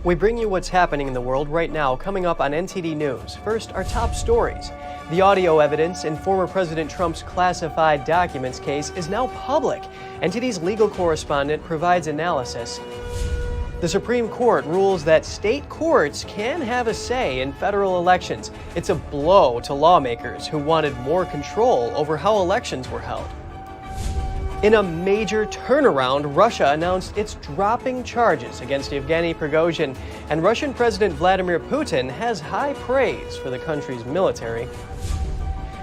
We bring you what's happening in the world right now, coming up on NTD News. First, our top stories. The audio evidence in former President Trump's classified documents case is now public. NTD's legal correspondent provides analysis. The Supreme Court rules that state courts can have a say in federal elections. It's a blow to lawmakers who wanted more control over how elections were held. In a major turnaround, Russia announced it's dropping charges against Yevgeny Prigozhin, and Russian President Vladimir Putin has high praise for the country's military.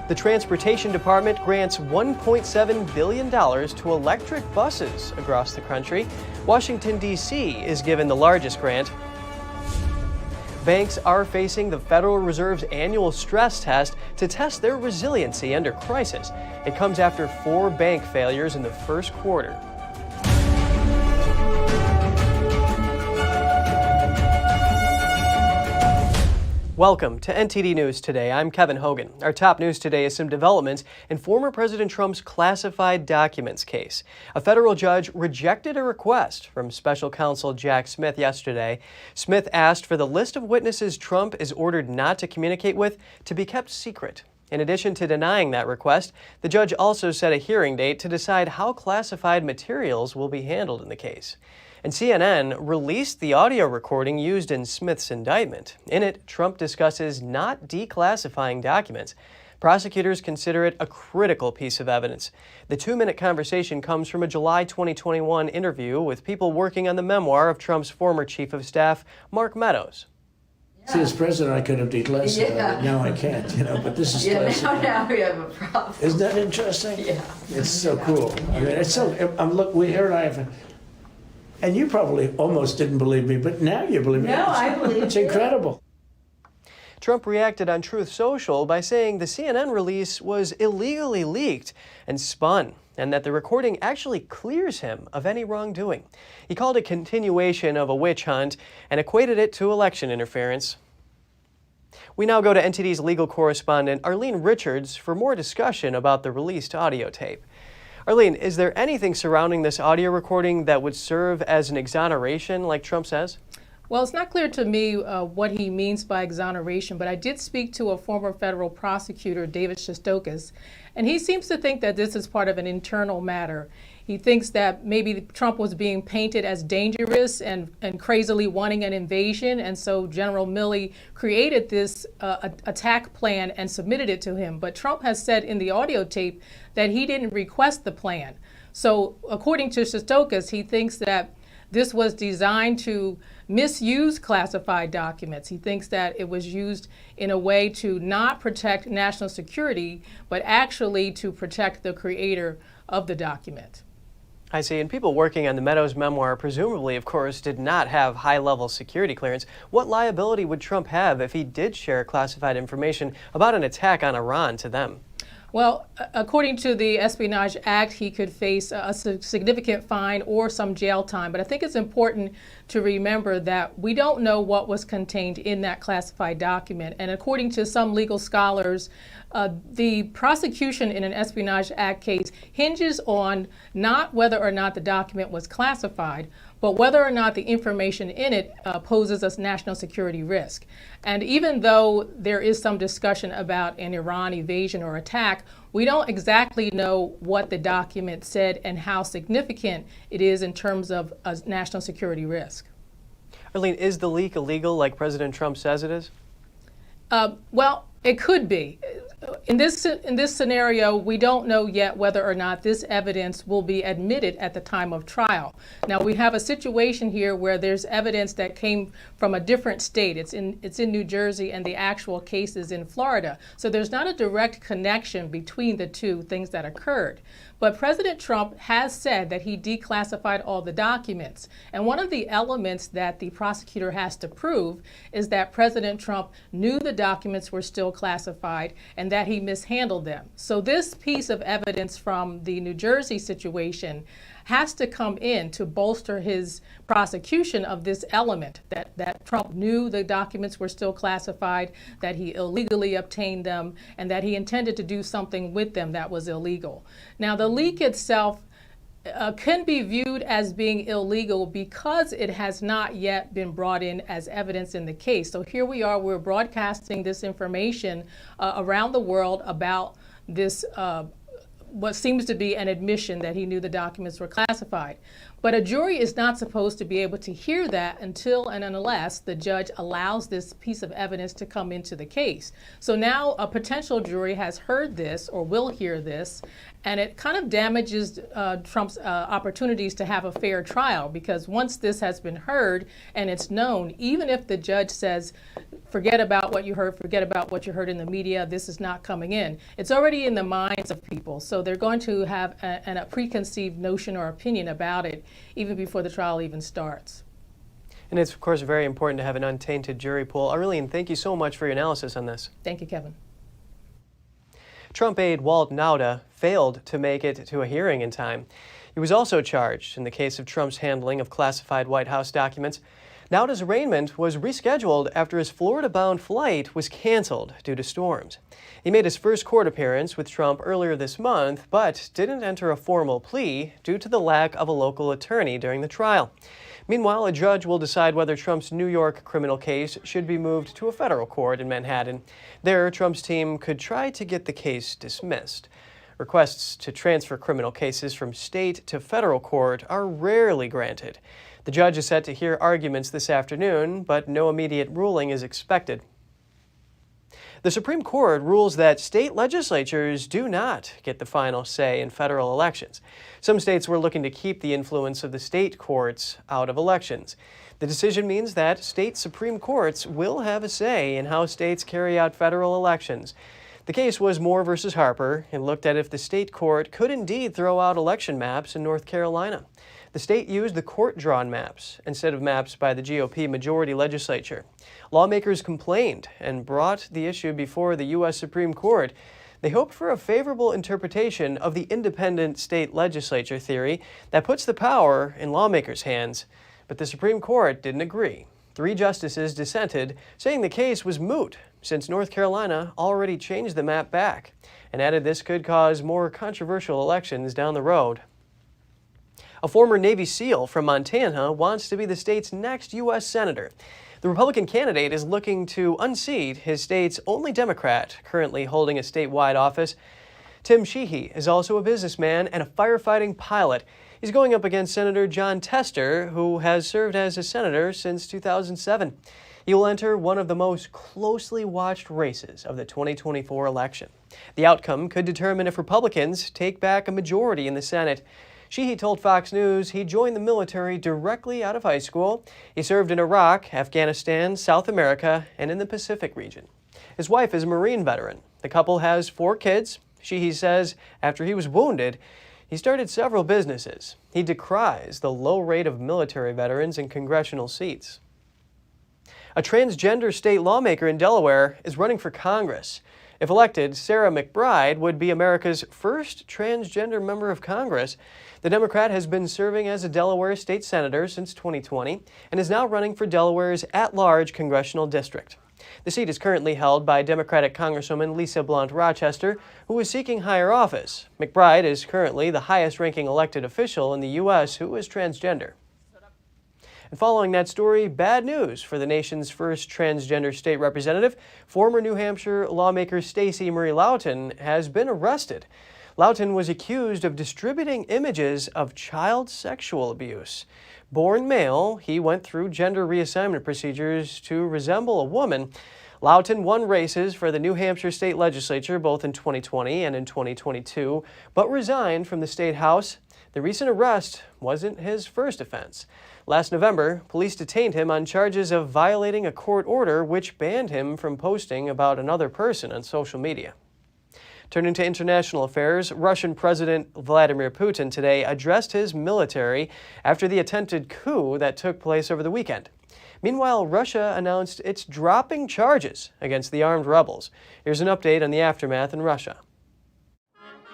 The Transportation Department grants $1.7 billion to electric buses across the country. Washington, D.C. is given the largest grant. Banks are facing the Federal Reserve's annual stress test to test their resiliency under crisis. It comes after 4 bank failures in the first quarter. Welcome to NTD News Today. I'm Kevin Hogan. Our top news today is some developments in former President Trump's classified documents case. A federal judge rejected a request from special counsel Jack Smith yesterday. Smith asked for the list of witnesses Trump is ordered not to communicate with to be kept secret. In addition to denying that request, the judge also set a hearing date to decide how classified materials will be handled in the case. And CNN released the audio recording used in Smith's indictment. In it, Trump discusses not declassifying documents. Prosecutors consider it a critical piece of evidence. The 2-minute conversation comes from a July 2021 interview with people working on the memoir of Trump's former chief of staff, Mark Meadows. See, as president, I could have declassified it. Now I can't, but this is classified. Now we have a problem. Isn't that interesting? Yeah. It's so cool. I mean, it's so, here I have, and you probably almost didn't believe me, but now you believe me. No, I believe it's incredible. Trump reacted on Truth Social by saying the CNN release was illegally leaked and spun, and that the recording actually clears him of any wrongdoing. He called it continuation of a witch hunt and equated it to election interference. We now go to NTD's legal correspondent Arlene Richards for more discussion about the released audio tape. Arlene, is there anything surrounding this audio recording that would serve as an exoneration, like Trump says? Well, it's not clear to me what he means by exoneration, but I did speak to a former federal prosecutor, David Shostakis, and he seems to think that this is part of an internal matter. He thinks that maybe Trump was being painted as dangerous and crazily wanting an invasion, and so General Milley created this attack plan and submitted it to him. But Trump has said in the audio tape that he didn't request the plan. So according to Shostakis, he thinks that this was designed to misuse classified documents. He thinks that it was used in a way to not protect national security, but actually to protect the creator of the document. I see. And people working on the Meadows memoir presumably, of course, did not have high-level security clearance. What liability would Trump have if he did share classified information about an attack on Iran to them? Well, according to the Espionage Act, he could face a significant fine or some jail time. But I think it's important to remember that we don't know what was contained in that classified document. And according to some legal scholars, the prosecution in an Espionage Act case hinges on not whether or not the document was classified, but whether or not the information in it poses a national security risk. And even though there is some discussion about an Iran invasion or attack, we don't exactly know what the document said and how significant it is in terms of a national security risk. Arlene, is the leak illegal like President Trump says it is? Well, it could be. In this scenario, we don't know yet whether or not this evidence will be admitted at the time of trial. Now, we have a situation here where there's evidence that came from a different state. It's in New Jersey, and the actual case is in Florida. So there's not a direct connection between the two things that occurred. But President Trump has said that he declassified all the documents. And one of the elements that the prosecutor has to prove is that President Trump knew the documents were still classified and that he mishandled them. So this piece of evidence from the New Jersey situation has to come in to bolster his prosecution of this element, that Trump knew the documents were still classified, that he illegally obtained them, and that he intended to do something with them that was illegal. Now, the leak itself can be viewed as being illegal because it has not yet been brought in as evidence in the case. So here we are, we're broadcasting this information around the world about this, what seems to be an admission that he knew the documents were classified. But a jury is not supposed to be able to hear that until and unless the judge allows this piece of evidence to come into the case. So now a potential jury has heard this or will hear this, and it kind of damages Trump's opportunities to have a fair trial, because once this has been heard and it's known, even if the judge says, forget about what you heard, forget about what you heard in the media, this is not coming in, it's already in the minds of people. So they're going to have a preconceived notion or opinion about it even before the trial even starts. And it's, of course, very important to have an untainted jury pool. Arlene, thank you so much for your analysis on this. Thank you, Kevin. Trump aide Walt Nauta failed to make it to a hearing in time. He was also charged in the case of Trump's handling of classified White House documents. Nauta's arraignment was rescheduled after his Florida-bound flight was canceled due to storms. He made his first court appearance with Trump earlier this month, but didn't enter a formal plea due to the lack of a local attorney during the trial. Meanwhile, a judge will decide whether Trump's New York criminal case should be moved to a federal court in Manhattan. There, Trump's team could try to get the case dismissed. Requests to transfer criminal cases from state to federal court are rarely granted. The judge is set to hear arguments this afternoon, but no immediate ruling is expected. The Supreme Court rules that state legislatures do not get the final say in federal elections. Some states were looking to keep the influence of the state courts out of elections. The decision means that state Supreme Courts will have a say in how states carry out federal elections. The case was Moore versus Harper and looked at if the state court could indeed throw out election maps in North Carolina. The state used the court-drawn maps instead of maps by the GOP majority legislature. Lawmakers complained and brought the issue before the U.S. Supreme Court. They hoped for a favorable interpretation of the independent state legislature theory that puts the power in lawmakers' hands. But the Supreme Court didn't agree. 3 justices dissented, saying the case was moot since North Carolina already changed the map back, and added this could cause more controversial elections down the road. A former Navy SEAL from Montana wants to be the state's next U.S. Senator. The Republican candidate is looking to unseat his state's only Democrat currently holding a statewide office. Tim Sheehy is also a businessman and a firefighting pilot. He's going up against Senator Jon Tester, who has served as a senator since 2007. He will enter one of the most closely watched races of the 2024 election. The outcome could determine if Republicans take back a majority in the Senate. Sheehy told Fox News he joined the military directly out of high school. He served in Iraq, Afghanistan, South America, and in the Pacific region. His wife is a Marine veteran. The couple has 4 kids. Sheehy says after he was wounded, he started several businesses. He decries the low rate of military veterans in congressional seats. A transgender state lawmaker in Delaware is running for Congress. If elected, Sarah McBride would be America's first transgender member of Congress. The Democrat has been serving as a Delaware state senator since 2020 and is now running for Delaware's at-large congressional district. The seat is currently held by Democratic Congresswoman Lisa Blunt Rochester, who is seeking higher office. McBride is currently the highest-ranking elected official in the U.S. who is transgender. And following that story, bad news for the nation's first transgender state representative. Former New Hampshire lawmaker Stacey Marie Lawton has been arrested. Lawton was accused of distributing images of child sexual abuse. Born male, he went through gender reassignment procedures to resemble a woman. Lawton won races for the New Hampshire state legislature both in 2020 and in 2022, but resigned from the state house. The recent arrest wasn't his first offense. Last November, police detained him on charges of violating a court order which banned him from posting about another person on social media. Turning to international affairs, Russian President Vladimir Putin today addressed his military after the attempted coup that took place over the weekend. Meanwhile, Russia announced it's dropping charges against the armed rebels. Here's an update on the aftermath in Russia.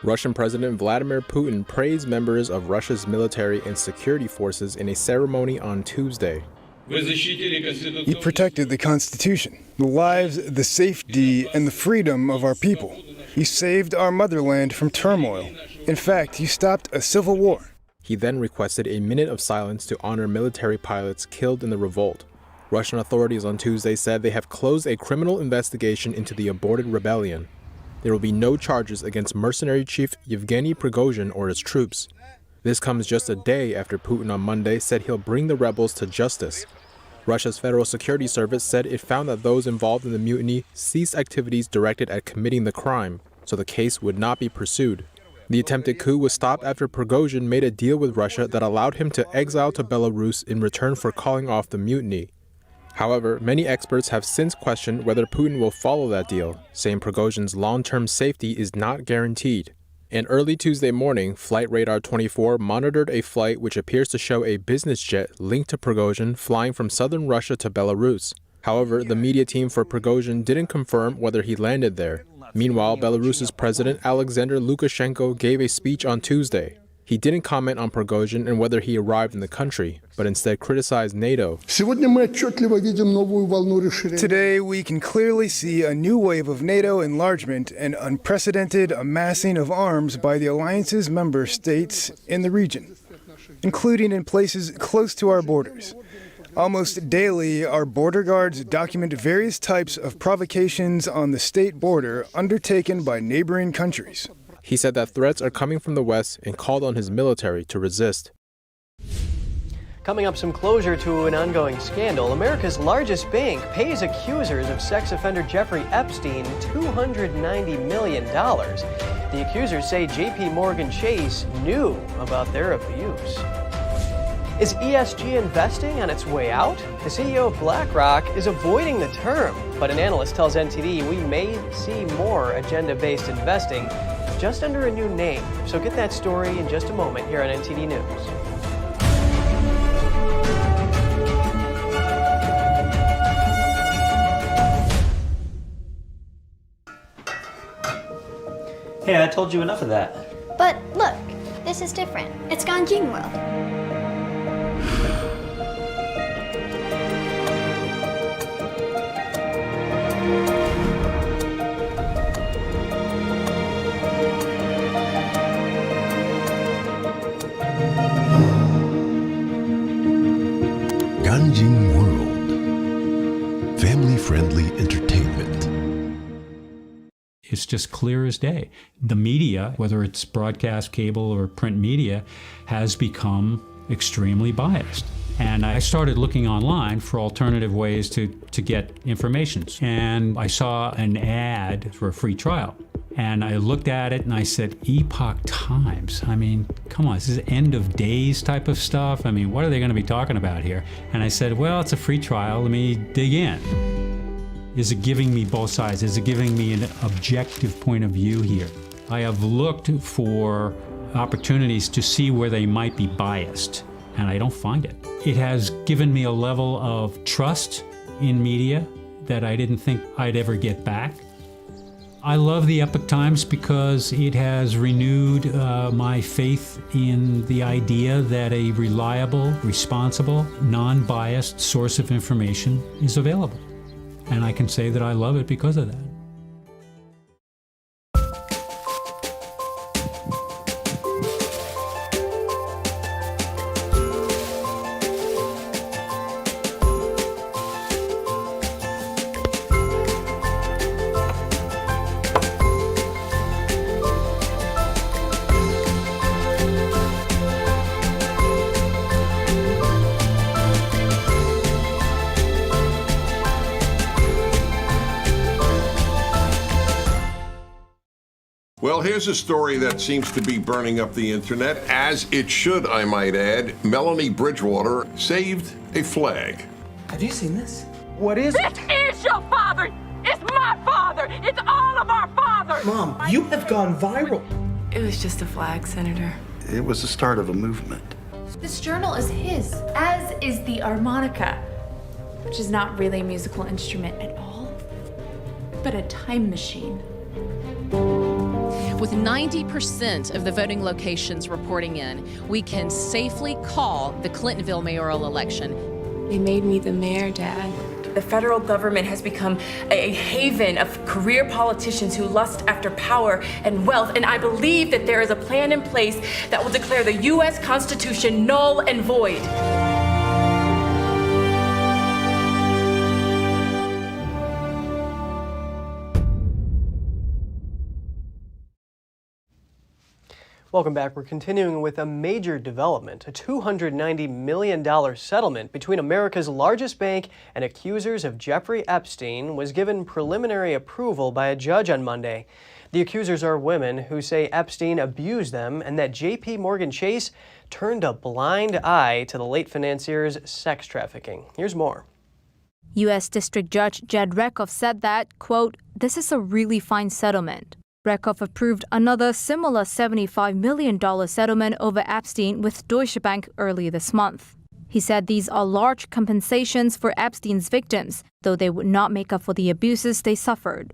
Russian President Vladimir Putin praised members of Russia's military and security forces in a ceremony on Tuesday. You protected the Constitution, the lives, the safety, and the freedom of our people. You saved our motherland from turmoil. In fact, you stopped a civil war. He then requested a minute of silence to honor military pilots killed in the revolt. Russian authorities on Tuesday said they have closed a criminal investigation into the aborted rebellion. There will be no charges against mercenary chief Yevgeny Prigozhin or his troops. This comes just a day after Putin on Monday said he'll bring the rebels to justice. Russia's Federal Security Service said it found that those involved in the mutiny ceased activities directed at committing the crime, so the case would not be pursued. The attempted coup was stopped after Prigozhin made a deal with Russia that allowed him to exile to Belarus in return for calling off the mutiny. However, many experts have since questioned whether Putin will follow that deal, saying Prigozhin's long-term safety is not guaranteed. And early Tuesday morning, Flight Radar 24 monitored a flight which appears to show a business jet linked to Prigozhin flying from southern Russia to Belarus. However, the media team for Prigozhin didn't confirm whether he landed there. Meanwhile, Belarus's President Alexander Lukashenko gave a speech on Tuesday. He didn't comment on Prigozhin and whether he arrived in the country, but instead criticized NATO. Today, we can clearly see a new wave of NATO enlargement and unprecedented amassing of arms by the alliance's member states in the region, including in places close to our borders. Almost daily, our border guards document various types of provocations on the state border undertaken by neighboring countries. He said that threats are coming from the West and called on his military to resist. Coming up, some closure to an ongoing scandal. America's largest bank pays accusers of sex offender Jeffrey Epstein $290 million. The accusers say JPMorgan Chase knew about their abuse. Is ESG investing on its way out? The CEO of BlackRock is avoiding the term, but an analyst tells NTD we may see more agenda-based investing just under a new name. So get that story in just a moment here on NTD News. Hey, I told you enough of that. But look, this is different. It's Ganjing World. Ganjing World. Family-friendly entertainment. It's just clear as day. The media, whether it's broadcast, cable, or print media, has become extremely biased. And I started looking online for alternative ways to get information. And I saw an ad for a free trial. And I looked at it and I said, Epoch Times. I mean, come on, this is end of days type of stuff. I mean, what are they going to be talking about here? And I said, well, it's a free trial. Let me dig in. Is it giving me both sides? Is it giving me an objective point of view here? I have looked for opportunities to see where they might be biased, and I don't find it. It has given me a level of trust in media that I didn't think I'd ever get back. I love the Epoch Times because it has renewed my faith in the idea that a reliable, responsible, non-biased source of information is available. And I can say that I love it because of that. Well, here's a story that seems to be burning up the internet, as it should, I might add. Melanie Bridgewater saved a flag. Have you seen this? What is it? This is your father! It's my father! It's all of our fathers! Mom, you have gone viral. It was just a flag, Senator. It was the start of a movement. This journal is his, as is the harmonica, which is not really a musical instrument at all, but a time machine. With 90% of the voting locations reporting in, we can safely call the Clintonville mayoral election. They made me the mayor, Dad. the federal government has become a haven of career politicians who lust after power and wealth, and I believe that there is a plan in place that will declare the U.S. Constitution null and void. Welcome back. We're continuing with a major development, a $290 million settlement between America's largest bank and accusers of Jeffrey Epstein was given preliminary approval by a judge on Monday. The accusers are women who say Epstein abused them and that JPMorgan Chase turned a blind eye to the late financier's sex trafficking. Here's more. U.S. District Judge Jed Rakoff said that, quote, "This is a really fine settlement." Rakoff approved another similar $75 million settlement over Epstein with Deutsche Bank early this month. He said these are large compensations for Epstein's victims, though they would not make up for the abuses they suffered.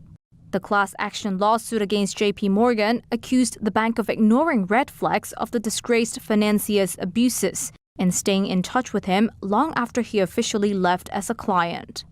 The class action lawsuit against JPMorgan accused the bank of ignoring red flags of the disgraced financier's abuses and staying in touch with him long after he officially left as a client.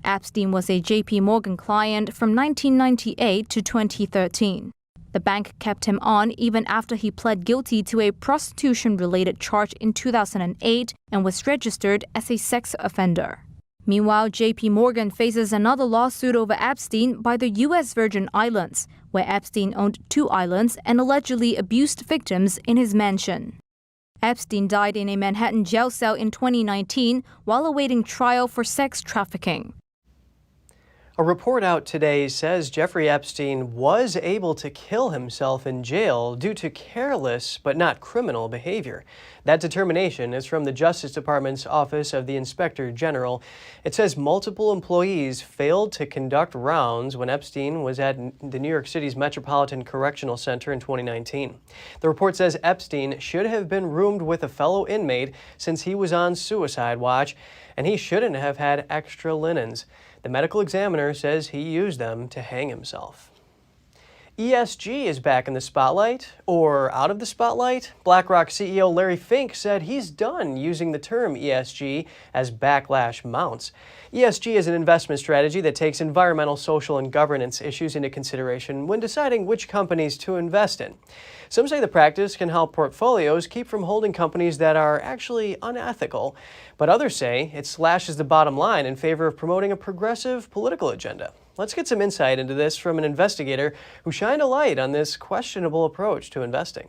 Epstein was a JPMorgan client from 1998 to 2013. The bank kept him on even after he pled guilty to a prostitution-related charge in 2008 and was registered as a sex offender. Meanwhile, JPMorgan faces another lawsuit over Epstein by the U.S. Virgin Islands, where Epstein owned 2 islands and allegedly abused victims in his mansion. Epstein died in a Manhattan jail cell in 2019 while awaiting trial for sex trafficking. A report out today says Jeffrey Epstein was able to kill himself in jail due to careless but not criminal behavior. That determination is from the Justice Department's Office of the Inspector General. It says multiple employees failed to conduct rounds when Epstein was at the New York City's Metropolitan Correctional Center in 2019. The report says Epstein should have been roomed with a fellow inmate since he was on suicide watch, and he shouldn't have had extra linens. The medical examiner says he used them to hang himself. ESG is back in the spotlight, or out of the spotlight. BlackRock CEO Larry Fink said he's done using the term ESG as backlash mounts. ESG is an investment strategy that takes environmental, social, and governance issues into consideration when deciding which companies to invest in. Some say the practice can help portfolios keep from holding companies that are actually unethical, but others say it slashes the bottom line in favor of promoting a progressive political agenda. Let's get some insight into this from an investigator who shined a light on this questionable approach to investing.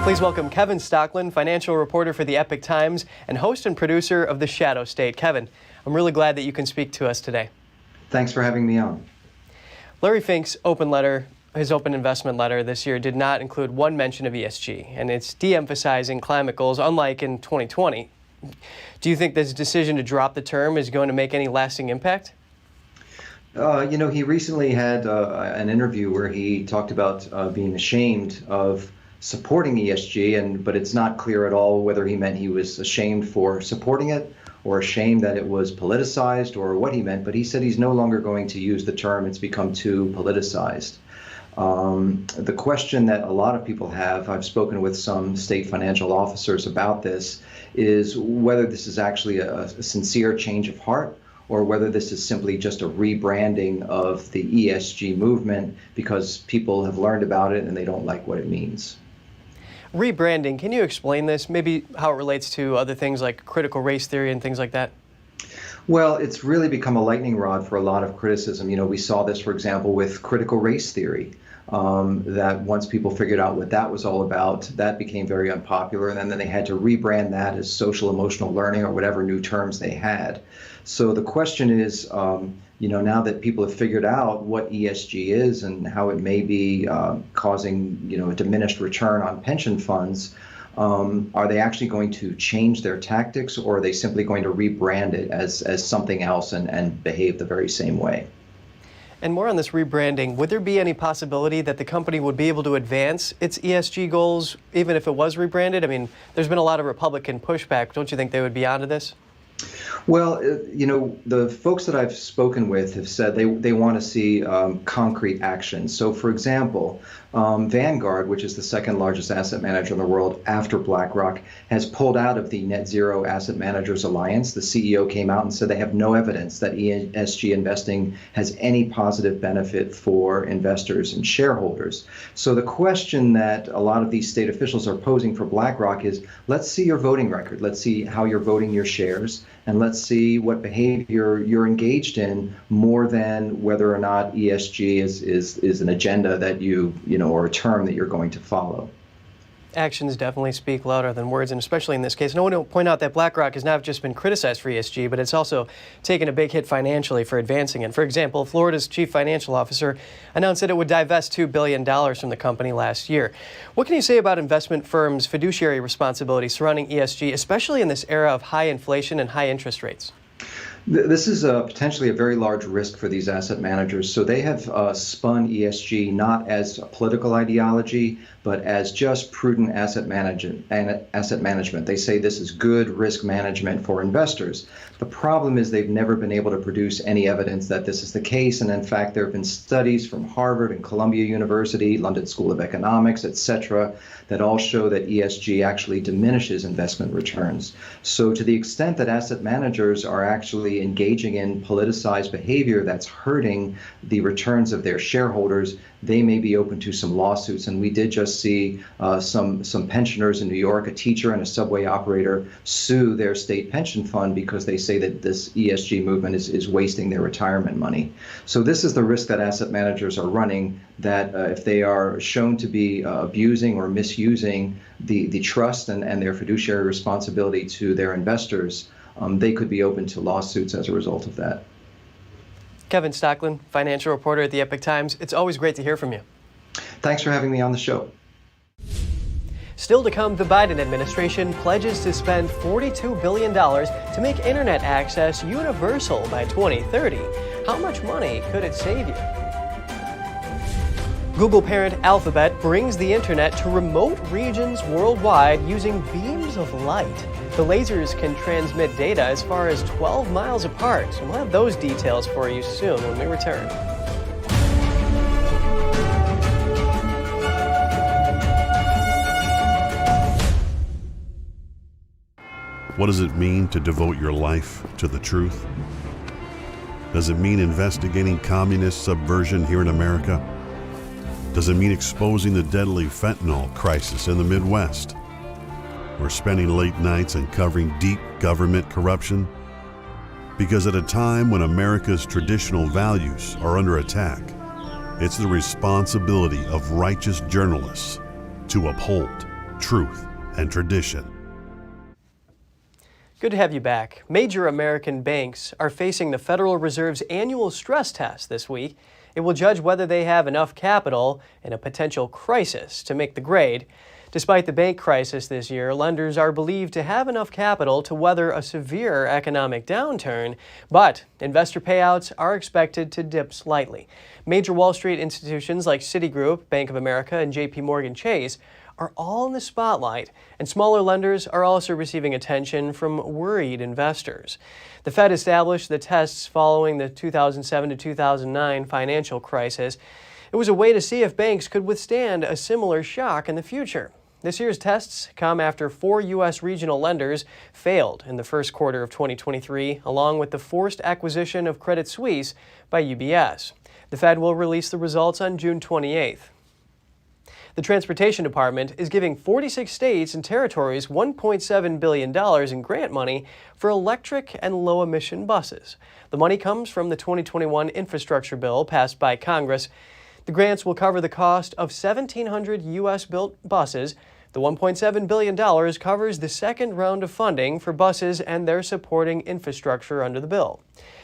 Please welcome Kevin Stockland, financial reporter for the Epoch Times and host and producer of The Shadow State. Kevin, I'm really glad that you can speak to us today. Thanks for having me on. Larry Fink's open letter, his open investment letter this year, did not include one mention of ESG, and it's de-emphasizing climate goals, unlike in 2020. Do you think this decision to drop the term is going to make any lasting impact? He recently had an interview where he talked about being ashamed of supporting ESG, but it's not clear at all whether he meant he was ashamed for supporting it or ashamed that it was politicized or what he meant, but he said he's no longer going to use the term. It's become too politicized. The question that a lot of people have, I've spoken with some state financial officers about this, is whether this is actually a sincere change of heart or whether this is simply just a rebranding of the ESG movement because people have learned about it and they don't like what it means. Rebranding, can you explain this? Maybe how it relates to other things like critical race theory and things like that? Well, it's really become a lightning rod for a lot of criticism. We saw this, for example, with critical race theory, that once people figured out what that was all about, that became very unpopular. And then they had to rebrand that as social emotional learning or whatever new terms they had. So the question is, now that people have figured out what ESG is and how it may be causing, a diminished return on pension funds, are they actually going to change their tactics, or are they simply going to rebrand it as something else and behave the very same way? And more on this rebranding, would there be any possibility that the company would be able to advance its ESG goals even if it was rebranded? I mean, there's been a lot of Republican pushback. Don't you think they would be onto this? Well, the folks that I've spoken with have said they want to see concrete action. So, for example, Vanguard, which is the second largest asset manager in the world after BlackRock, has pulled out of the Net Zero Asset Managers Alliance. The CEO came out and said they have no evidence that ESG investing has any positive benefit for investors and shareholders. So the question that a lot of these state officials are posing for BlackRock is, let's see your voting record. Let's see how you're voting your shares, and let's see what behavior you're engaged in, more than whether or not ESG is an agenda that you know, or a term that you're going to follow. Actions definitely speak louder than words, and especially in this case. And I want to point out that BlackRock has not just been criticized for ESG, but it's also taken a big hit financially for advancing it. For example, Florida's chief financial officer announced that it would divest $2 billion from the company last year. What can you say about investment firms' fiduciary responsibility surrounding ESG, especially in this era of high inflation and high interest rates? This is potentially a very large risk for these asset managers. So they have spun ESG not as a political ideology, but as just prudent asset management. They say this is good risk management for investors. The problem is they've never been able to produce any evidence that this is the case. And in fact, there have been studies from Harvard and Columbia University, London School of Economics, etc., that all show that ESG actually diminishes investment returns. So to the extent that asset managers are actually engaging in politicized behavior that's hurting the returns of their shareholders, they may be open to some lawsuits. And we did just see some pensioners in New York, a teacher and a subway operator, sue their state pension fund because they say that this ESG movement is wasting their retirement money. So this is the risk that asset managers are running, that if they are shown to be abusing or misusing the trust and their fiduciary responsibility to their investors, they could be open to lawsuits as a result of that. Kevin Stocklin, financial reporter at the Epoch Times. It's always great to hear from you. Thanks for having me on the show. Still to come, the Biden administration pledges to spend $42 billion to make internet access universal by 2030. How much money could it save you? Google parent Alphabet brings the internet to remote regions worldwide using beams of light. The lasers can transmit data as far as 12 miles apart. We'll have those details for you soon when we return. What does it mean to devote your life to the truth? Does it mean investigating communist subversion here in America? Does it mean exposing the deadly fentanyl crisis in the Midwest? Or spending late nights and covering deep government corruption? Because at a time when America's traditional values are under attack, it's the responsibility of righteous journalists to uphold truth and tradition. Good to have you back. Major American banks are facing the Federal Reserve's annual stress test this week. It will judge whether they have enough capital in a potential crisis to make the grade. Despite the bank crisis this year, lenders are believed to have enough capital to weather a severe economic downturn, but investor payouts are expected to dip slightly. Major Wall Street institutions like Citigroup, Bank of America, and JPMorgan Chase are all in the spotlight, and smaller lenders are also receiving attention from worried investors. The Fed established the tests following the 2007 to 2009 financial crisis. It was a way to see if banks could withstand a similar shock in the future. This year's tests come after 4 U.S. regional lenders failed in the first quarter of 2023, along with the forced acquisition of Credit Suisse by UBS. The Fed will release the results on June 28th. The Transportation Department is giving 46 states and territories $1.7 billion in grant money for electric and low-emission buses. The money comes from the 2021 infrastructure bill passed by Congress. The grants will cover the cost of 1,700 U.S.-built buses. The $1.7 billion covers the second round of funding for buses and their supporting infrastructure under the bill.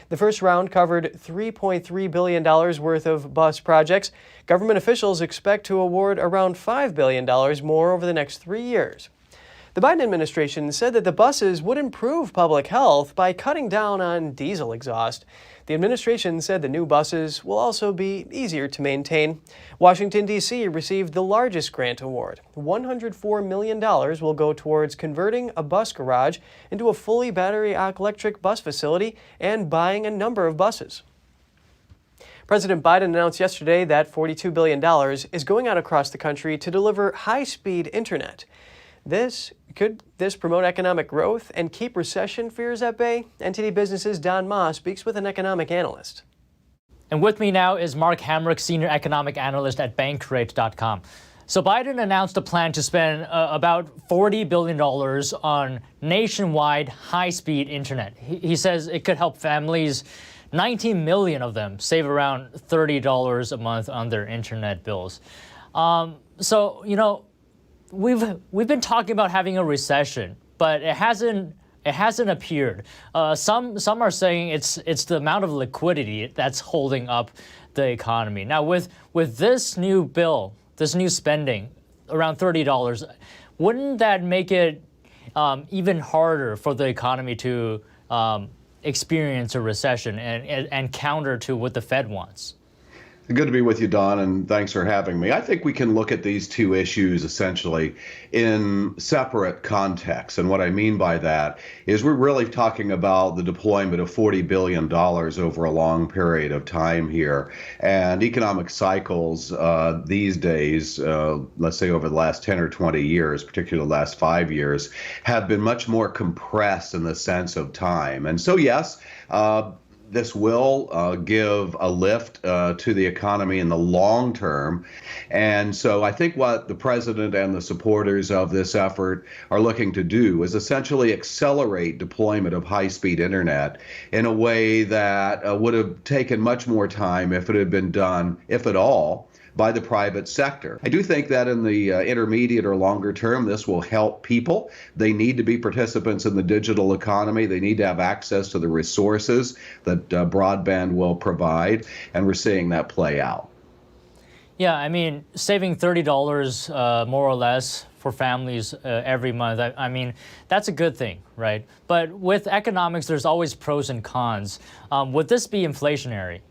The first round covered $3.3 billion worth of bus projects. Government officials expect to award around $5 billion more over the next 3 years. The Biden administration said that the buses would improve public health by cutting down on diesel exhaust. The administration said the new buses will also be easier to maintain. Washington, D.C. received the largest grant award. $104 million will go towards converting a bus garage into a fully battery electric bus facility and buying a number of buses. President Biden announced yesterday that $42 billion is going out across the country to deliver high-speed internet. Could this promote economic growth and keep recession fears at bay? NTD Business's Don Ma speaks with an economic analyst. And with me now is Mark Hamrick, Senior Economic Analyst at Bankrate.com. So Biden announced a plan to spend about $40 billion on nationwide high-speed internet. He says it could help families, 19 million of them, save around $30 a month on their internet bills. So, you know, we've been talking about having a recession, but it hasn't appeared. Some are saying it's the amount of liquidity that's holding up the economy. Now, with this new bill, this new spending, around $30, wouldn't that make it even harder for the economy to experience a recession and counter to what the Fed wants? Good to be with you, Don, and thanks for having me. I think we can look at these two issues essentially in separate contexts. And what I mean by that is we're really talking about the deployment of $40 billion over a long period of time here. And economic cycles these days, let's say over the last 10 or 20 years, particularly the last 5 years, have been much more compressed in the sense of time. And so, yes, this will give a lift to the economy in the long term. And so I think what the president and the supporters of this effort are looking to do is essentially accelerate deployment of high-speed internet in a way that would have taken much more time if it had been done, if at all, by the private sector. I do think that in the intermediate or longer term, this will help people. They need to be participants in the digital economy. They need to have access to the resources that broadband will provide, and we're seeing that play out. Yeah, I mean, saving $30 more or less for families every month, I mean, that's a good thing, right? But with economics, there's always pros and cons. Would this be inflationary?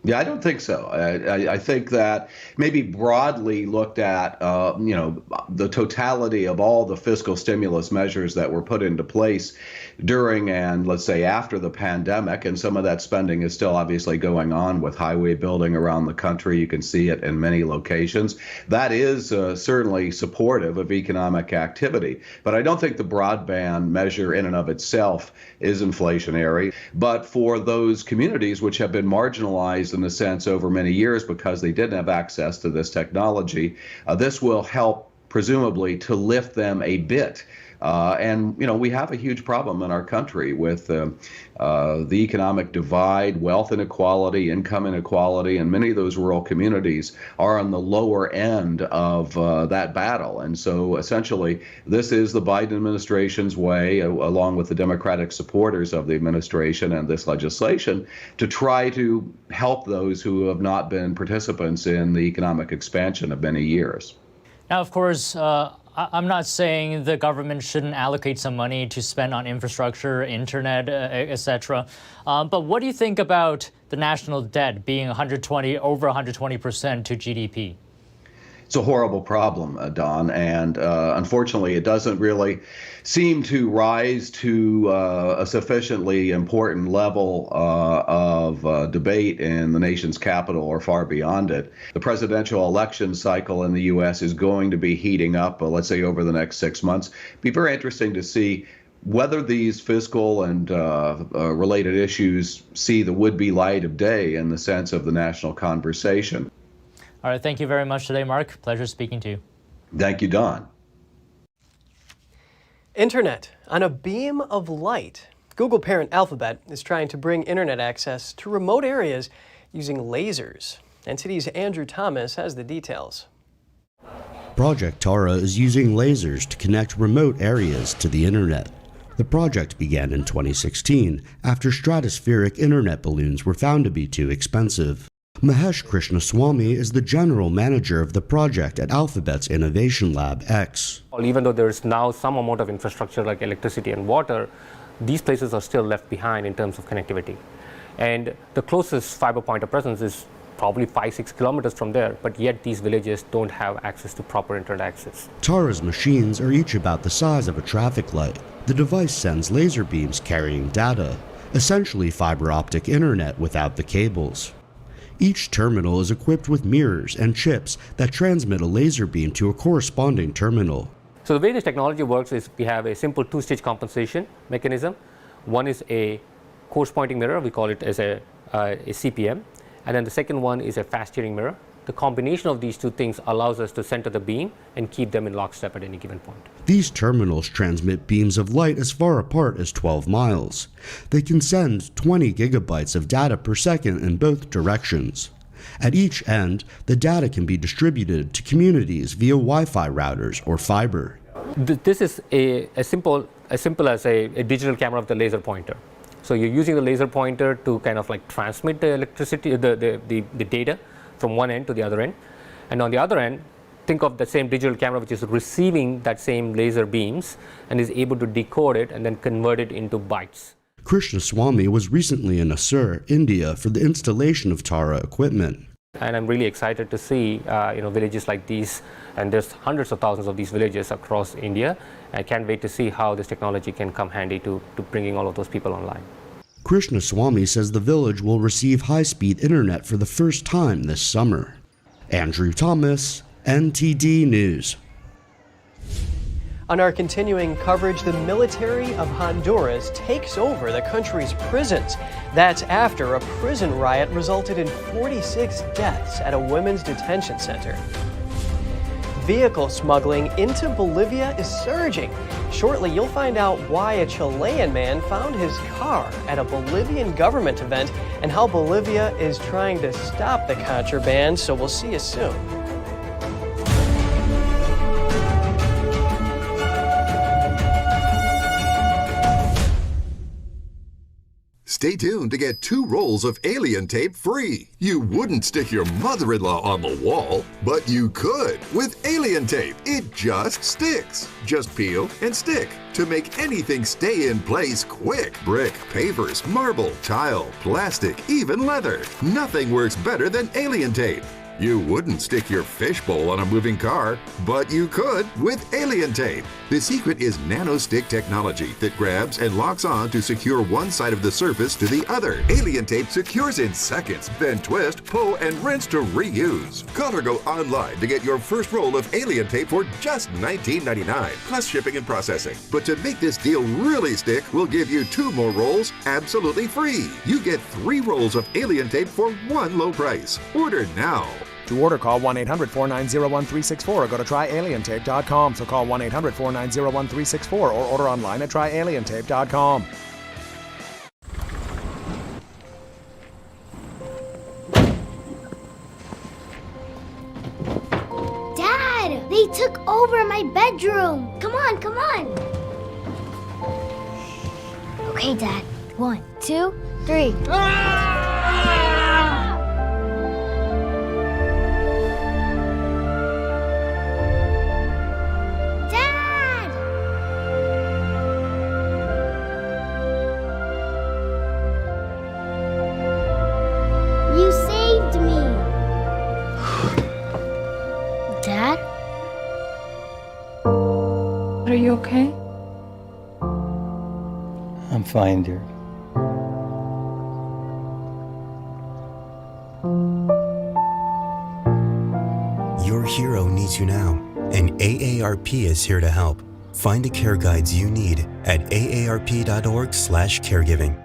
Yeah, I don't think so. I think that maybe broadly looked at, the totality of all the fiscal stimulus measures that were put into place during and let's say after the pandemic, and some of that spending is still obviously going on with highway building around the country. You can see it in many locations. That is certainly supportive of economic activity. But I don't think the broadband measure in and of itself is inflationary. But for those communities which have been marginalized in a sense over many years because they didn't have access to this technology, this will help presumably to lift them a bit. And, we have a huge problem in our country with the economic divide, wealth inequality, income inequality, and many of those rural communities are on the lower end of that battle. And so essentially, this is the Biden administration's way, along with the Democratic supporters of the administration and this legislation, to try to help those who have not been participants in the economic expansion of many years. Now, of course, I'm not saying the government shouldn't allocate some money to spend on infrastructure, internet, etc. But what do you think about the national debt being over 120% to GDP? It's a horrible problem, Don, and unfortunately it doesn't really seem to rise to a sufficiently important level of debate in the nation's capital or far beyond it. The presidential election cycle in the U.S. is going to be heating up, let's say, over the next 6 months. It'd be very interesting to see whether these fiscal and related issues see the would-be light of day in the sense of the national conversation. All right, thank you very much today, Mark. Pleasure speaking to you. Thank you, Don. Internet on a beam of light. Google parent Alphabet is trying to bring internet access to remote areas using lasers. NTD's Andrew Thomas has the details. Project Tara is using lasers to connect remote areas to the internet. The project began in 2016 after stratospheric internet balloons were found to be too expensive. Mahesh Krishnaswamy is the general manager of the project at Alphabet's Innovation Lab X. Even though there is now some amount of infrastructure like electricity and water, these places are still left behind in terms of connectivity. And the closest fiber point of presence is probably 5-6 kilometers from there, but yet these villages don't have access to proper internet access. Tara's machines are each about the size of a traffic light. The device sends laser beams carrying data, essentially fiber optic internet without the cables. Each terminal is equipped with mirrors and chips that transmit a laser beam to a corresponding terminal. So the way this technology works is we have a simple two-stage compensation mechanism. One is a coarse pointing mirror, we call it as a CPM, and then the second one is a fast steering mirror. The combination of these two things allows us to center the beam and keep them in lockstep at any given point. These terminals transmit beams of light as far apart as 12 miles. They can send 20 gigabytes of data per second in both directions. At each end, the data can be distributed to communities via Wi-Fi routers or fiber. This is as simple as a digital camera of the laser pointer. So you're using the laser pointer to kind of like transmit the electricity, the data from one end to the other end. And on the other end, think of the same digital camera which is receiving that same laser beams and is able to decode it and then convert it into bytes. Krishnaswamy was recently in Assur, India, for the installation of Tara equipment. And I'm really excited to see villages like these, and there's hundreds of thousands of these villages across India. I can't wait to see how this technology can come handy to bringing all of those people online. Krishnaswamy says the village will receive high-speed internet for the first time this summer. Andrew Thomas, NTD News. On our continuing coverage, the military of Honduras takes over the country's prisons. That's after a prison riot resulted in 46 deaths at a women's detention center. Vehicle smuggling into Bolivia is surging. Shortly, you'll find out why a Chilean man found his car at a Bolivian government event and how Bolivia is trying to stop the contraband, so we'll see you soon. Stay tuned to get 2 rolls of alien tape free. You wouldn't stick your mother-in-law on the wall, but you could with alien tape. It just sticks. Just peel and stick to make anything stay in place quick. Brick, pavers, marble, tile, plastic, even leather. Nothing works better than alien tape. You wouldn't stick your fishbowl on a moving car, but you could with alien tape. The secret is nano-stick technology that grabs and locks on to secure one side of the surface to the other. Alien tape secures in seconds, then twist, pull, and rinse to reuse. Call or go online to get your first roll of alien tape for just $19.99, plus shipping and processing. But to make this deal really stick, we'll give you 2 more rolls absolutely free. You get 3 rolls of alien tape for one low price. Order now. To order, call 1-800-490-1364 or go to tryalientape.com. So call 1-800-490-1364 or order online at tryalientape.com. Dad, they took over my bedroom. Come on, come on. Okay, Dad. 1, 2, 3. Are you okay? I'm fine, dear. Your hero needs you now, and AARP is here to help. Find the care guides you need at aarp.org/caregiving.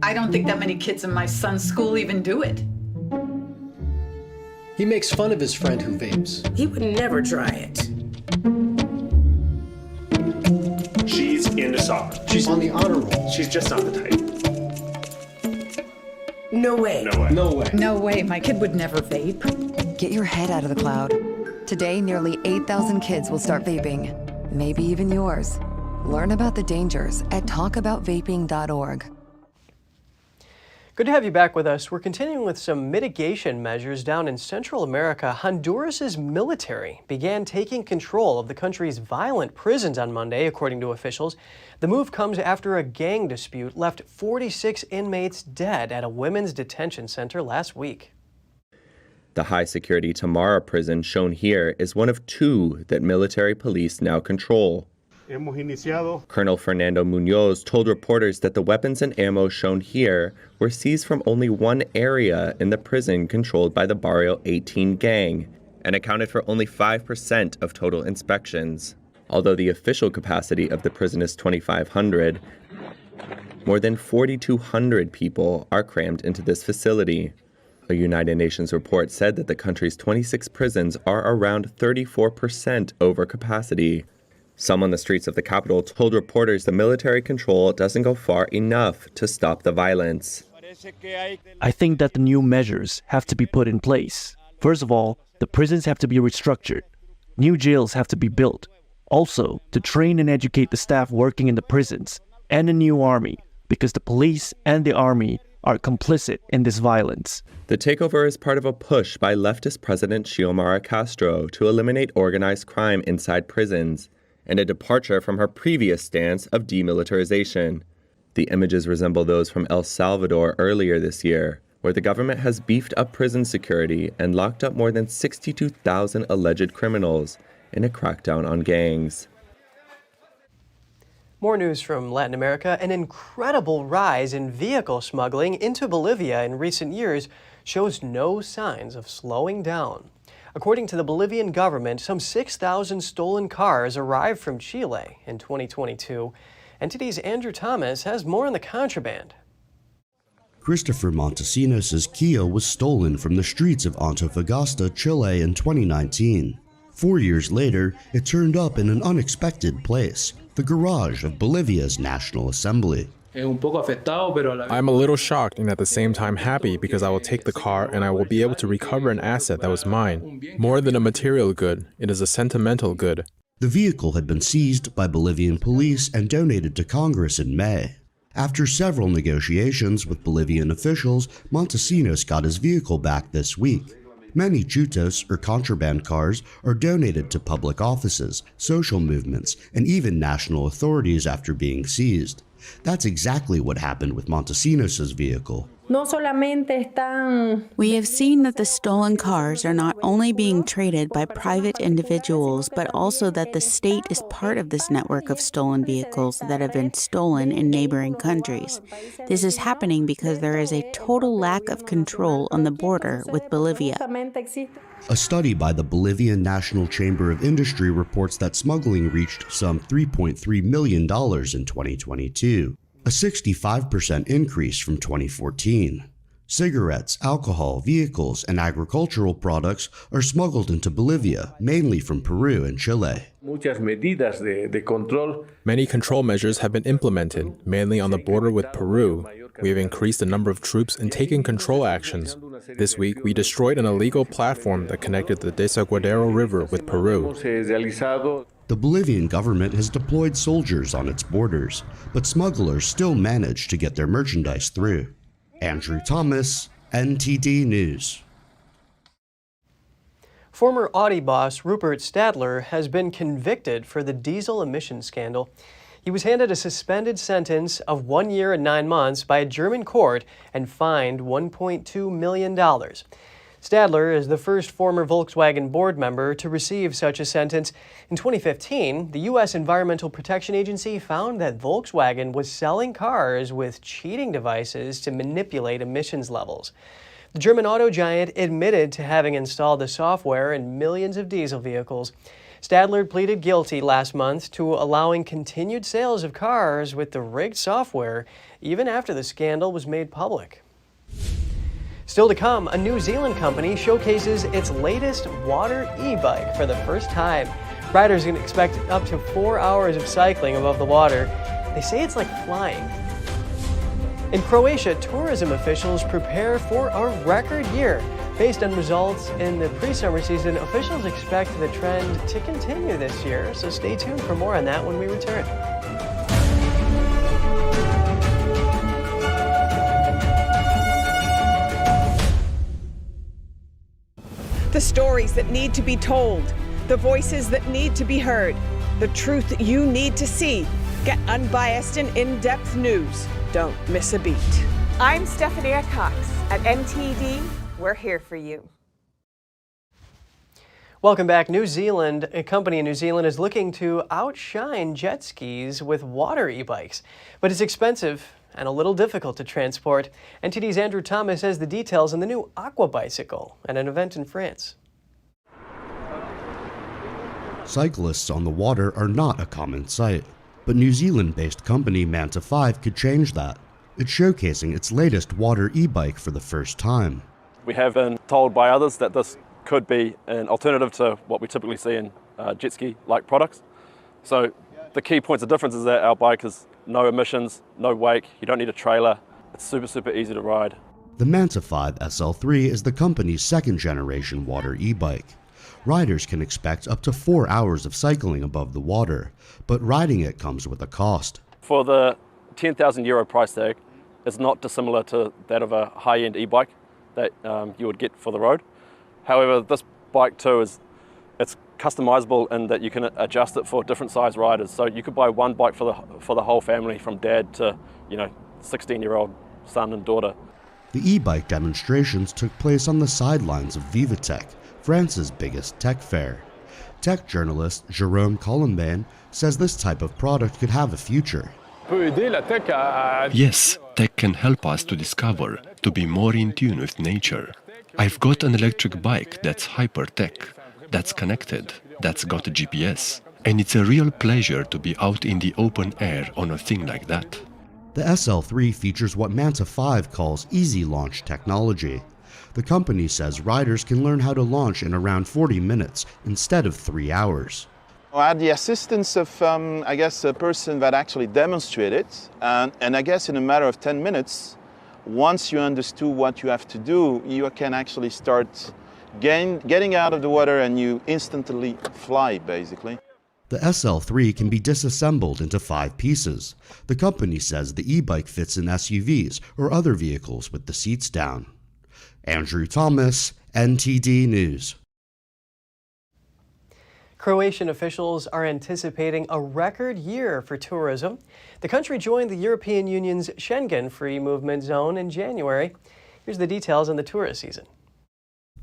I don't think that many kids in my son's school even do it. He makes fun of his friend who vapes. He would never try it. She's into soccer. She's on the honor roll. She's just not the type. No way. No way. No way. No way, my kid would never vape. Get your head out of the cloud. Today, nearly 8,000 kids will start vaping. Maybe even yours. Learn about the dangers at talkaboutvaping.org. Good to have you back with us. We're continuing with some mitigation measures down in Central America. Honduras's military began taking control of the country's violent prisons on Monday, according to officials. The move comes after a gang dispute left 46 inmates dead at a women's detention center last week. The high-security Tamara prison shown here is one of two that military police now control. Colonel Fernando Munoz told reporters that the weapons and ammo shown here were seized from only one area in the prison controlled by the Barrio 18 gang and accounted for only 5% of total inspections. Although the official capacity of the prison is 2,500, more than 4,200 people are crammed into this facility. A United Nations report said that the country's 26 prisons are around 34% over capacity. Some on the streets of the capital told reporters the military control doesn't go far enough to stop the violence. I think that the new measures have to be put in place. First of all, the prisons have to be restructured. New jails have to be built. Also, to train and educate the staff working in the prisons, and a new army, because the police and the army are complicit in this violence. The takeover is part of a push by leftist President Xiomara Castro to eliminate organized crime inside prisons, and a departure from her previous stance of demilitarization. The images resemble those from El Salvador earlier this year, where the government has beefed up prison security and locked up more than 62,000 alleged criminals in a crackdown on gangs. More news from Latin America. An incredible rise in vehicle smuggling into Bolivia in recent years shows no signs of slowing down. According to the Bolivian government, some 6,000 stolen cars arrived from Chile in 2022. NTD's Andrew Thomas has more on the contraband. Christopher Montesinos' Kia was stolen from the streets of Antofagasta, Chile in 2019. 4 years later, it turned up in an unexpected place, the garage of Bolivia's National Assembly. I'm a little shocked and at the same time happy because I will take the car and I will be able to recover an asset that was mine. More than a material good, it is a sentimental good. The vehicle had been seized by Bolivian police and donated to Congress in May. After several negotiations with Bolivian officials, Montesinos got his vehicle back this week. Many chutos, or contraband cars, are donated to public offices, social movements, and even national authorities after being seized. That's exactly what happened with Montesinos' vehicle. We have seen that the stolen cars are not only being traded by private individuals, but also that the state is part of this network of stolen vehicles that have been stolen in neighboring countries. This is happening because there is a total lack of control on the border with Bolivia. A study by the Bolivian National Chamber of Industry reports that smuggling reached some $3.3 million in 2022. A 65% increase from 2014. Cigarettes, alcohol, vehicles, and agricultural products are smuggled into Bolivia, mainly from Peru and Chile. Many control measures have been implemented, mainly on the border with Peru. We have increased the number of troops and taken control actions. This week, we destroyed an illegal platform that connected the Desaguadero River with Peru. The Bolivian government has deployed soldiers on its borders, but smugglers still manage to get their merchandise through. Andrew Thomas, NTD News. Former Audi boss Rupert Stadler has been convicted for the diesel emissions scandal. He was handed a suspended sentence of 1 year and 9 months by a German court and fined $1.2 million. Stadler is the first former Volkswagen board member to receive such a sentence. In 2015, the U.S. Environmental Protection Agency found that Volkswagen was selling cars with cheating devices to manipulate emissions levels. The German auto giant admitted to having installed the software in millions of diesel vehicles. Stadler pleaded guilty last month to allowing continued sales of cars with the rigged software, even after the scandal was made public. Still to come, a New Zealand company showcases its latest water e-bike for the first time. Riders can expect up to 4 hours of cycling above the water. They say it's like flying. In Croatia, tourism officials prepare for a record year. Based on results in the pre-summer season, officials expect the trend to continue this year, so stay tuned for more on that when we return. The stories that need to be told, the voices that need to be heard, the truth that you need to see. Get unbiased and in-depth news. Don't miss a beat. I'm Stephanie Cox. At NTD, we're here for you. Welcome back. New Zealand, a company in New Zealand is looking to outshine jet skis with water e-bikes. But it's expensive and a little difficult to transport. NTD's Andrew Thomas has the details on the new Aqua bicycle at an event in France. Cyclists on the water are not a common sight, but New Zealand-based company Manta 5 could change that. It's showcasing its latest water e-bike for the first time. We have been told by others that this could be an alternative to what we typically see in jet ski-like products. So the key points of difference is that our bike has no emissions, no wake, you don't need a trailer, it's super easy to ride. The Manta 5 SL3 is the company's second-generation water e-bike. Riders can expect up to 4 hours of cycling above the water, but riding it comes with a cost. For the €10,000 price tag, it's not dissimilar to that of a high-end e-bike that you would get for the road. However, this bike too it's customizable in that you can adjust it for different size riders. So you could buy one bike for the whole family, from dad to 16-year-old son and daughter. The e-bike demonstrations took place on the sidelines of Vivatech, France's biggest tech fair. Tech journalist Jérôme Colombin says this type of product could have a future. Yes, tech can help us to discover, to be more in tune with nature. I've got an electric bike that's hyper-tech, that's connected, that's got a GPS. And it's a real pleasure to be out in the open air on a thing like that. The SL3 features what Manta 5 calls easy launch technology. The company says riders can learn how to launch in around 40 minutes instead of 3 hours. I had the assistance of, a person that actually demonstrated, and I guess in a matter of 10 minutes, once you understood what you have to do, you can actually start getting out of the water and you instantly fly, basically. The SL3 can be disassembled into 5 pieces. The company says the e-bike fits in SUVs or other vehicles with the seats down. Andrew Thomas, NTD News. Croatian officials are anticipating a record year for tourism. The country joined the European Union's Schengen free movement zone in January. Here's the details on the tourist season.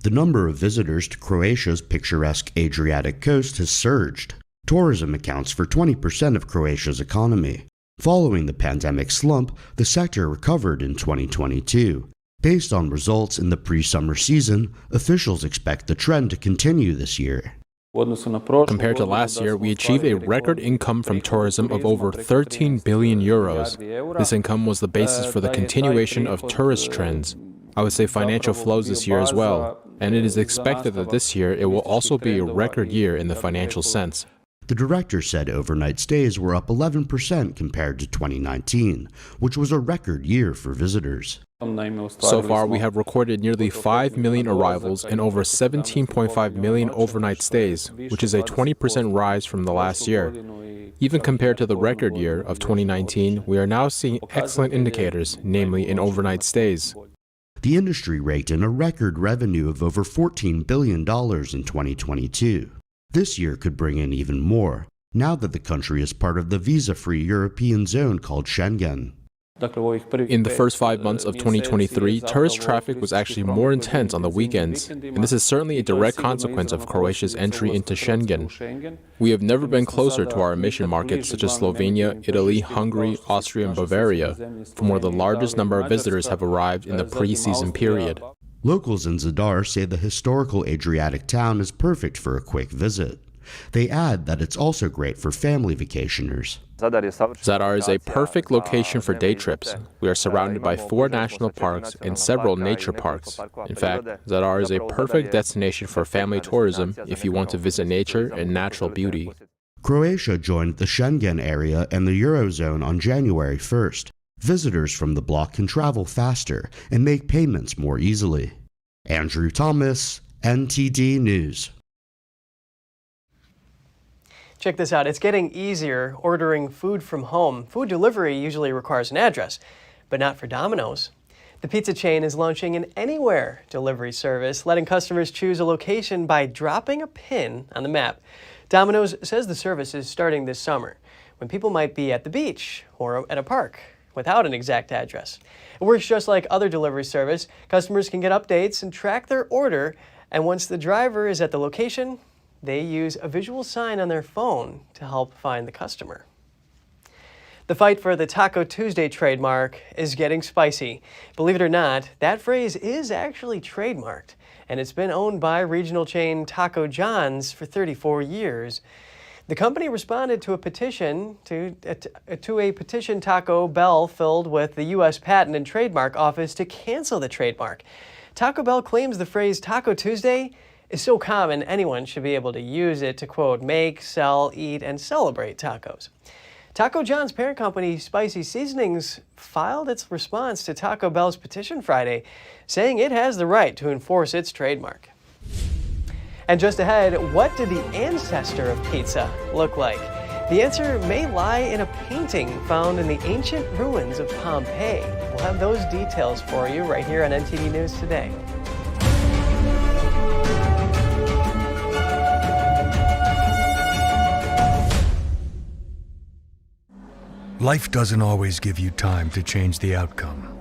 The number of visitors to Croatia's picturesque Adriatic coast has surged. Tourism accounts for 20% of Croatia's economy. Following the pandemic slump, the sector recovered in 2022. Based on results in the pre-summer season, officials expect the trend to continue this year. Compared to last year, we achieved a record income from tourism of over 13 billion euros. This income was the basis for the continuation of tourist trends. I would say financial flows this year as well, and it is expected that this year it will also be a record year in the financial sense. The director said overnight stays were up 11% compared to 2019, which was a record year for visitors. So far, we have recorded nearly 5 million arrivals and over 17.5 million overnight stays, which is a 20% rise from the last year. Even compared to the record year of 2019, we are now seeing excellent indicators, namely in overnight stays. The industry raked in a record revenue of over $14 billion in 2022. This year could bring in even more, now that the country is part of the visa-free European zone called Schengen. In the first 5 months of 2023, tourist traffic was actually more intense on the weekends, and this is certainly a direct consequence of Croatia's entry into Schengen. We have never been closer to our emission markets such as Slovenia, Italy, Hungary, Austria, and Bavaria, from where the largest number of visitors have arrived in the pre-season period. Locals in Zadar say the historical Adriatic town is perfect for a quick visit. They add that it's also great for family vacationers. Zadar is a perfect location for day trips. We are surrounded by 4 national parks and several nature parks. In fact, Zadar is a perfect destination for family tourism if you want to visit nature and natural beauty. Croatia joined the Schengen area and the Eurozone on January 1st. Visitors from the bloc can travel faster and make payments more easily. Andrew Thomas, NTD News. Check this out. It's getting easier ordering food from home. Food delivery usually requires an address, but not for Domino's. The pizza chain is launching an anywhere delivery service, letting customers choose a location by dropping a pin on the map. Domino's says the service is starting this summer, when people might be at the beach or at a park without an exact address. It works just like other delivery service. Customers can get updates and track their order, and once the driver is at the location, they use a visual sign on their phone to help find the customer. The fight for the Taco Tuesday trademark is getting spicy. Believe it or not, that phrase is actually trademarked, and it's been owned by regional chain Taco John's for 34 years. The company responded to a petition Taco Bell filed with the U.S. Patent and Trademark Office to cancel the trademark. Taco Bell claims the phrase Taco Tuesday is so common anyone should be able to use it to, quote, make, sell, eat, and celebrate tacos. Taco John's parent company, Spicy Seasonings, filed its response to Taco Bell's petition Friday, saying it has the right to enforce its trademark. And just ahead, what did the ancestor of pizza look like? The answer may lie in a painting found in the ancient ruins of Pompeii. We'll have those details for you right here on NTD News Today. Life doesn't always give you time to change the outcome.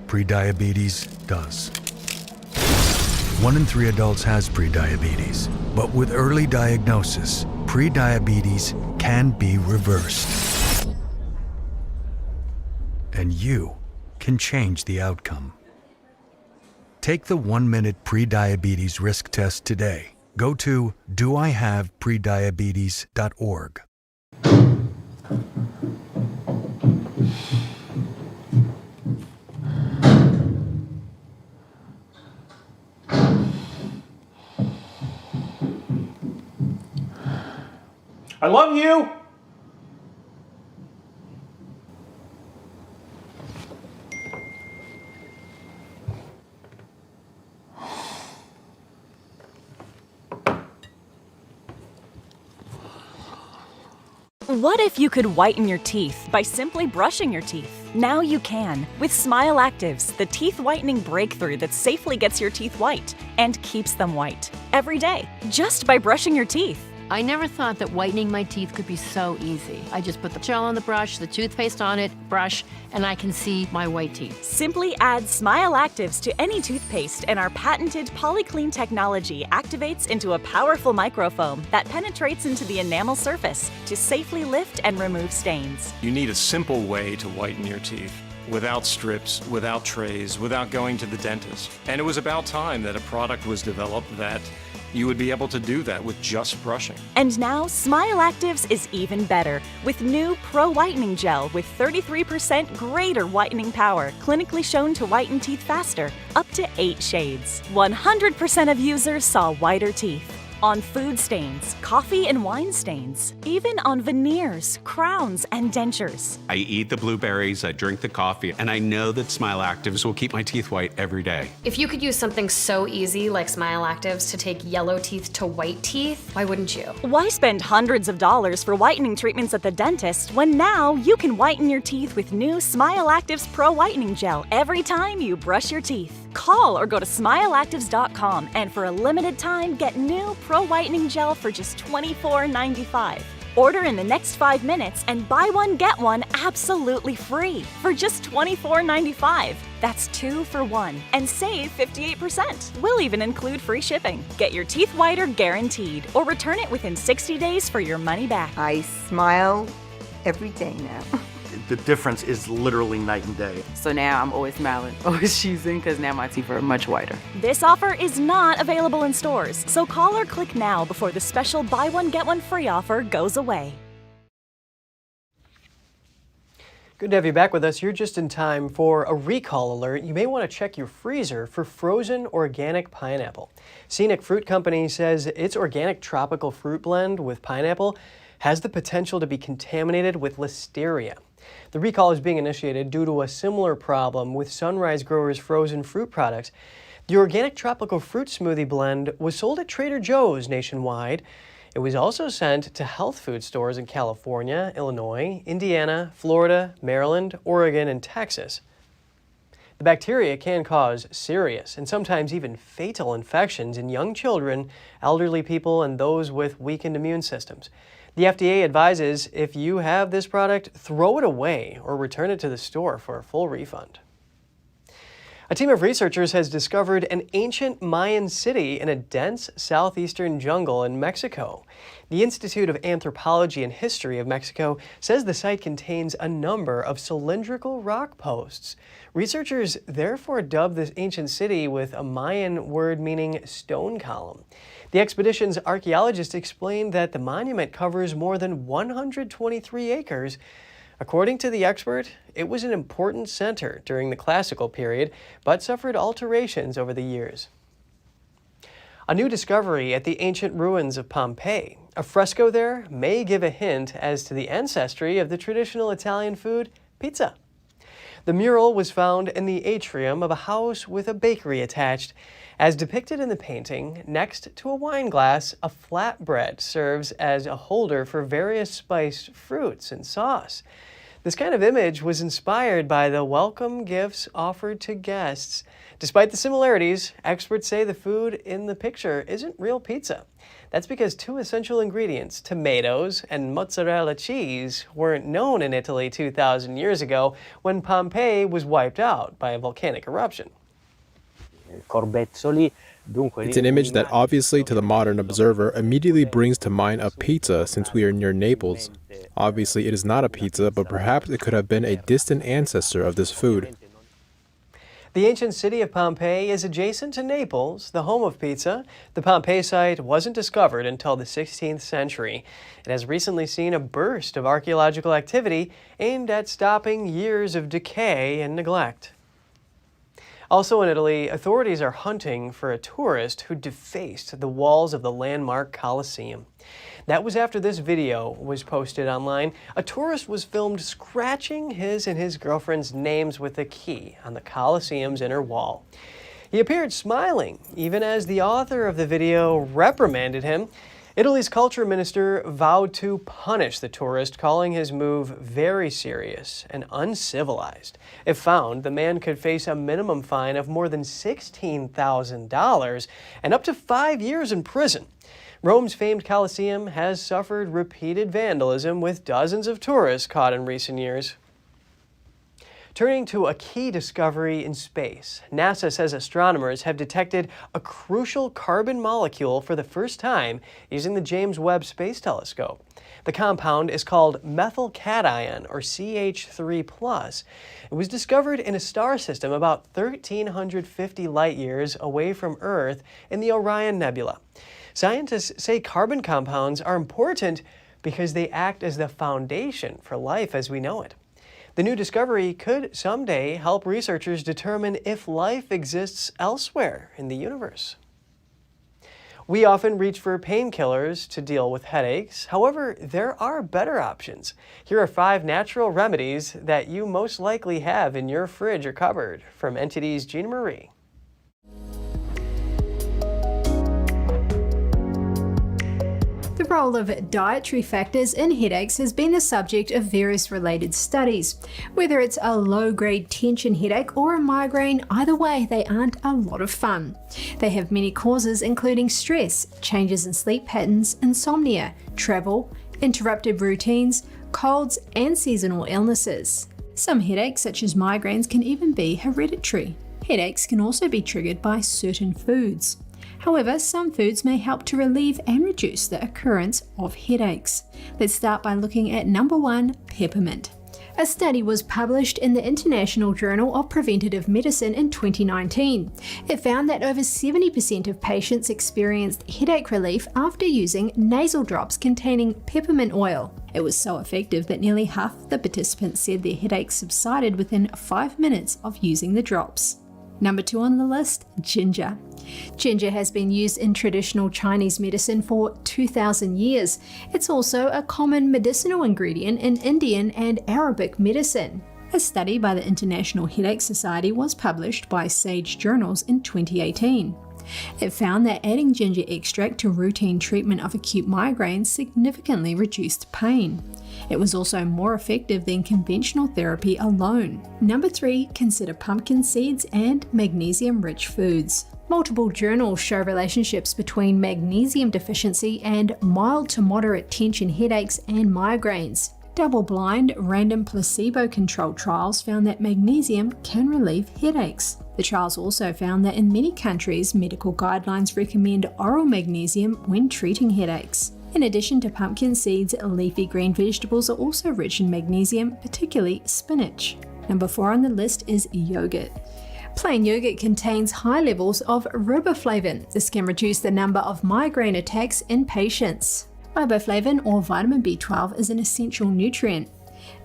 Prediabetes does. 1 in 3 adults has prediabetes, but with early diagnosis, prediabetes can be reversed. And you can change the outcome. Take the 1-minute prediabetes risk test today. Go to doihaveprediabetes.org. I love you! What if you could whiten your teeth by simply brushing your teeth? Now you can with Smile Actives, the teeth whitening breakthrough that safely gets your teeth white and keeps them white every day, just by brushing your teeth. I never thought that whitening my teeth could be so easy. I just put the gel on the brush, the toothpaste on it, brush, and I can see my white teeth. Simply add Smile Actives to any toothpaste and our patented PolyClean technology activates into a powerful microfoam that penetrates into the enamel surface to safely lift and remove stains. You need a simple way to whiten your teeth. Without strips, without trays, without going to the dentist. And it was about time that a product was developed that you would be able to do that with just brushing. And now, Smile Actives is even better with new Pro Whitening Gel with 33% greater whitening power, clinically shown to whiten teeth faster, up to 8 shades. 100% of users saw whiter teeth. On food stains, coffee and wine stains, even on veneers, crowns, and dentures. I eat the blueberries, I drink the coffee, and I know that Smile Actives will keep my teeth white every day. If you could use something so easy like Smile Actives to take yellow teeth to white teeth, why wouldn't you? Why spend hundreds of dollars for whitening treatments at the dentist when now you can whiten your teeth with new Smile Actives Pro Whitening Gel every time you brush your teeth? Call or go to smileactives.com and for a limited time get new Pro Whitening Gel for just $24.95. Order in the next 5 minutes and buy one get one absolutely free for just $24.95. That's 2 for 1 and save 58%. We'll even include free shipping. Get your teeth whiter guaranteed or return it within 60 days for your money back. I smile every day now. The difference is literally night and day. So now I'm always smiling, always choosing, because now my teeth are much whiter. This offer is not available in stores, so call or click now before the special buy one get one free offer goes away. Good to have you back with us. You're just in time for a recall alert. You may want to check your freezer for frozen organic pineapple. Scenic Fruit Company says its organic tropical fruit blend with pineapple has the potential to be contaminated with Listeria. The recall is being initiated due to a similar problem with Sunrise Growers' frozen fruit products. The organic tropical fruit smoothie blend was sold at Trader Joe's nationwide. It was also sent to health food stores in California, Illinois, Indiana, Florida, Maryland, Oregon, and Texas. The bacteria can cause serious and sometimes even fatal infections in young children, elderly people, and those with weakened immune systems. The FDA advises if you have this product, throw it away or return it to the store for a full refund. A team of researchers has discovered an ancient Mayan city in a dense southeastern jungle in Mexico. The Institute of Anthropology and History of Mexico says the site contains a number of cylindrical rock posts. Researchers therefore dubbed this ancient city with a Mayan word meaning stone column. The expedition's archaeologists explained that the monument covers more than 123 acres. According to the expert, it was an important center during the classical period, but suffered alterations over the years. A new discovery at the ancient ruins of Pompeii. A fresco there may give a hint as to the ancestry of the traditional Italian food, pizza. The mural was found in the atrium of a house with a bakery attached. As depicted in the painting, next to a wine glass, a flatbread serves as a holder for various spiced fruits and sauce. This kind of image was inspired by the welcome gifts offered to guests. Despite the similarities, experts say the food in the picture isn't real pizza. That's because two essential ingredients, tomatoes and mozzarella cheese, weren't known in Italy 2,000 years ago when Pompeii was wiped out by a volcanic eruption. It's an image that obviously to the modern observer immediately brings to mind a pizza since we are near Naples. Obviously it is not a pizza, but perhaps it could have been a distant ancestor of this food. The ancient city of Pompeii is adjacent to Naples, the home of pizza. The Pompeii site wasn't discovered until the 16th century. It has recently seen a burst of archaeological activity aimed at stopping years of decay and neglect. Also in Italy, authorities are hunting for a tourist who defaced the walls of the landmark Colosseum. That was after this video was posted online. A tourist was filmed scratching his and his girlfriend's names with a key on the Colosseum's inner wall. He appeared smiling, even as the author of the video reprimanded him. Italy's culture minister vowed to punish the tourist, calling his move very serious and uncivilized. If found, the man could face a minimum fine of more than $16,000 and up to 5 years in prison. Rome's famed Colosseum has suffered repeated vandalism with dozens of tourists caught in recent years. Turning to a key discovery in space, NASA says astronomers have detected a crucial carbon molecule for the first time using the James Webb Space Telescope. The compound is called methyl cation, or CH3+. It was discovered in a star system about 1,350 light years away from Earth in the Orion Nebula. Scientists say carbon compounds are important because they act as the foundation for life as we know it. The new discovery could someday help researchers determine if life exists elsewhere in the universe. We often reach for painkillers to deal with headaches. However, there are better options. Here are 5 natural remedies that you most likely have in your fridge or cupboard from NTD's Gina Marie. The role of dietary factors in headaches has been the subject of various related studies. Whether it's a low-grade tension headache or a migraine, either way, they aren't a lot of fun. They have many causes including stress, changes in sleep patterns, insomnia, travel, interrupted routines, colds, and seasonal illnesses. Some headaches, such as migraines, can even be hereditary. Headaches can also be triggered by certain foods. However, some foods may help to relieve and reduce the occurrence of headaches. Let's start by looking at number 1, peppermint. A study was published in the International Journal of Preventative Medicine in 2019. It found that over 70% of patients experienced headache relief after using nasal drops containing peppermint oil. It was so effective that nearly half the participants said their headaches subsided within 5 minutes of using the drops. Number 2 on the list, ginger. Ginger has been used in traditional Chinese medicine for 2,000 years. It's also a common medicinal ingredient in Indian and Arabic medicine. A study by the International Headache Society was published by Sage Journals in 2018. It found that adding ginger extract to routine treatment of acute migraines significantly reduced pain. It was also more effective than conventional therapy alone. Number 3, consider pumpkin seeds and magnesium-rich foods. Multiple journals show relationships between magnesium deficiency and mild to moderate tension headaches and migraines. Double-blind, random placebo-controlled trials found that magnesium can relieve headaches. The trials also found that in many countries, medical guidelines recommend oral magnesium when treating headaches. In addition to pumpkin seeds, leafy green vegetables are also rich in magnesium, particularly spinach. Number 4 on the list is yogurt. Plain yogurt contains high levels of riboflavin. This can reduce the number of migraine attacks in patients. Riboflavin, or vitamin B12, is an essential nutrient.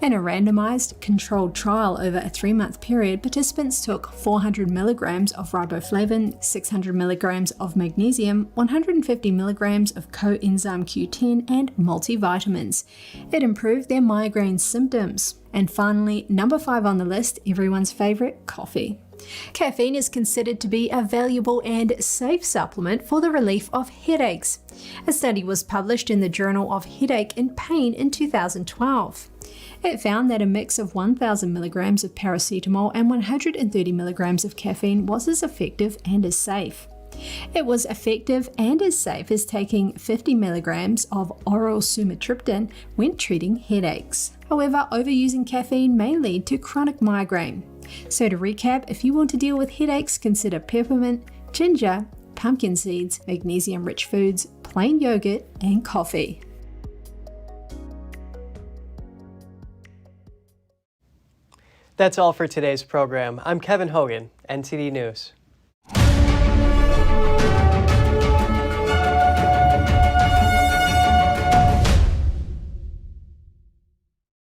In a randomized, controlled trial over a 3-month period, participants took 400 milligrams of riboflavin, 600 milligrams of magnesium, 150 milligrams of coenzyme Q10, and multivitamins. It improved their migraine symptoms. And finally, number 5 on the list, everyone's favorite, coffee. Caffeine is considered to be a valuable and safe supplement for the relief of headaches. A study was published in the Journal of Headache and Pain in 2012. It found that a mix of 1,000 milligrams of paracetamol and 130 milligrams of caffeine was as effective and as safe. It was effective and as safe as taking 50 milligrams of oral sumatriptan when treating headaches. However, overusing caffeine may lead to chronic migraine. So to recap, if you want to deal with headaches, consider peppermint, ginger, pumpkin seeds, magnesium-rich foods, plain yogurt, and coffee. That's all for today's program. I'm Kevin Hogan, NTD News.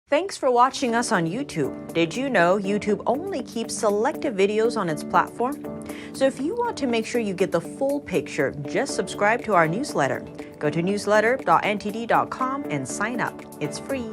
Thanks for watching us on YouTube. Did you know YouTube only keeps selective videos on its platform? So if you want to make sure you get the full picture, just subscribe to our newsletter. Go to newsletter.ntd.com and sign up. It's free.